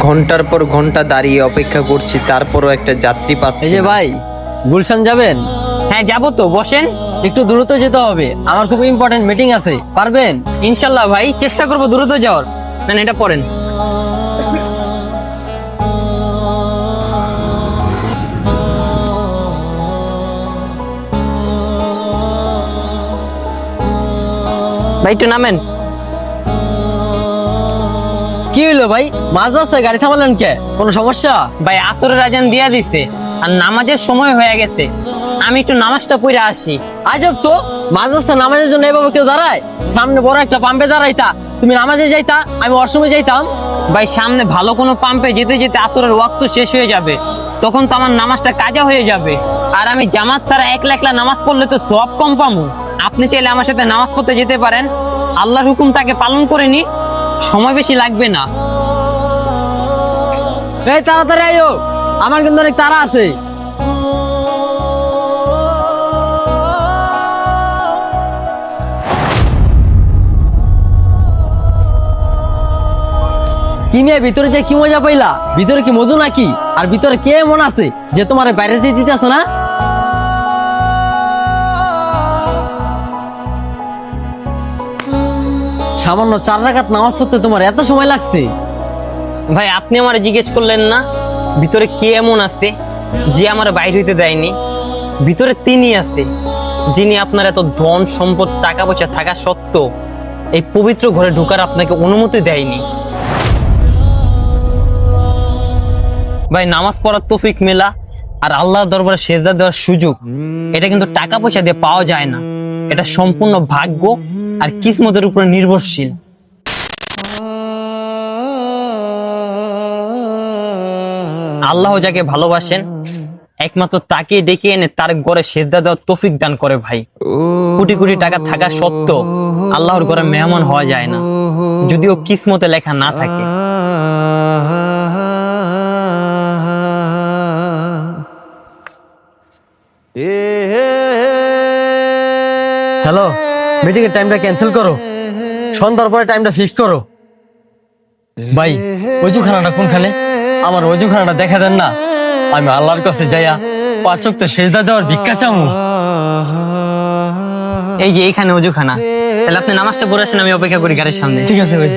ঘন্টার পর ঘন্টা দাঁড়িয়ে অপেক্ষা করছি, তারপরও একটা যাত্রী পাচ্ছি এই যে না। ভাই, গুলশান যাবেন? হ্যাঁ যাবো তো, বসেন। একটু দ্রুত যেতে হবে, আমার খুব ইম্পর্টেন্ট মিটিং আছে, পারবেন? ইনশাল্লাহ ভাই, চেষ্টা করবো দ্রুত যাওয়ার। না এটা পড়েন। ভাই একটু নামেন। কি হইলো ভাই, মাঝ রাস্তায় গাড়ি থামালেন কে? কোনো সমস্যা? ভাই আসরের আজান দিয়া দিছে আর নামাজের সময় হয়ে গেছে, আমি একটু নামাজটা পড়ে আসি। আজব তো, মাঝ রাস্তায় নামাজের জন্য এভাবে কেউ দাঁড়ায়? সামনে বড় একটা পাম্পে দাঁড়াইতা, তুমি নামাজে যাইতা, আমি অসময় যাইতাম। ভাই সামনে ভালো কোনো পাম্পে যেতে যেতে আসরের ওয়াক্ত শেষ হয়ে যাবে, তখন তো আমার নামাজটা কাজা হয়ে যাবে। আর আমি জামাত ছাড়া একলা একলা নামাজ পড়লে তো সব কম পামু। আপনি চাইলে আমার সাথে নামাজ পড়তে যেতে পারেন, আল্লাহর হুকুমটাকে পালন করে নি, সময় বেশি লাগবে না। এই তাড়াতাড়ি আইও, আমার কিন্তু অনেক তাড়া আছে। কি নিয়ে ভিতরে যে কি মজা পাইলা? ভিতরে কি মধু নাকি? আর ভিতরে কে এমন আছে যে তোমার বাইরে দিতেছে না? সামান্য 4 রাকাত নামাজ পড়তে তোমার এত সময় লাগছে? ভাই আপনি আমার জিজ্ঞেস করলেন না ভিতরে কে এমন আছে যে আমার বাইরে হইতে দেয়নি? ভিতরে তিনি আছে যিনি আপনার এত ধন সম্পদ টাকা পয়সা থাকা সত্ত্বেও এই পবিত্র ঘরে ঢোকার আপনাকে অনুমতি দেয়নি। ভাই নামাজ পড়ার তৌফিক মেলা আর আল্লাহর দরবারে সেজদা দেওয়ার সুযোগ, এটা কিন্তু টাকা পয়সা দিয়ে পাওয়া যায় না। এটা সম্পূর্ণ ভাগ্য আর কিসমতের উপরে নির্ভরশীল। আল্লাহ যাকে ভালোবাসেন একমাত্র তাকে ডেকে এনে তার ঘরে সেজদা দেওয়ার তৌফিক দান করে। ভাই কোটি কোটি টাকা থাকা সত্ত্বেও আল্লাহর ঘরে মেহমান হওয়া যায় না, যদিও কিসমতে লেখা না থাকে। হ্যালো, মিটিং এর টাইমটা ক্যান্সেল করো, সন্ধ্যার পরে টাইমটা ফিক্স করো। ভাই ওজুখানাটা কোনখানে? আমার ওজুখানাটা দেখা দেন না, আমি আল্লাহর কাছে যাইয়া 5 ওয়াক্ত সেজদা দেওয়ার ভিক্ষা চামু। এই যে এইখানে ওজুখানা, তাহলে আপনি নামাজটা পড়ে আসেন, আমি অপেক্ষা করি গাড়ির সামনে। ঠিক আছে ভাই।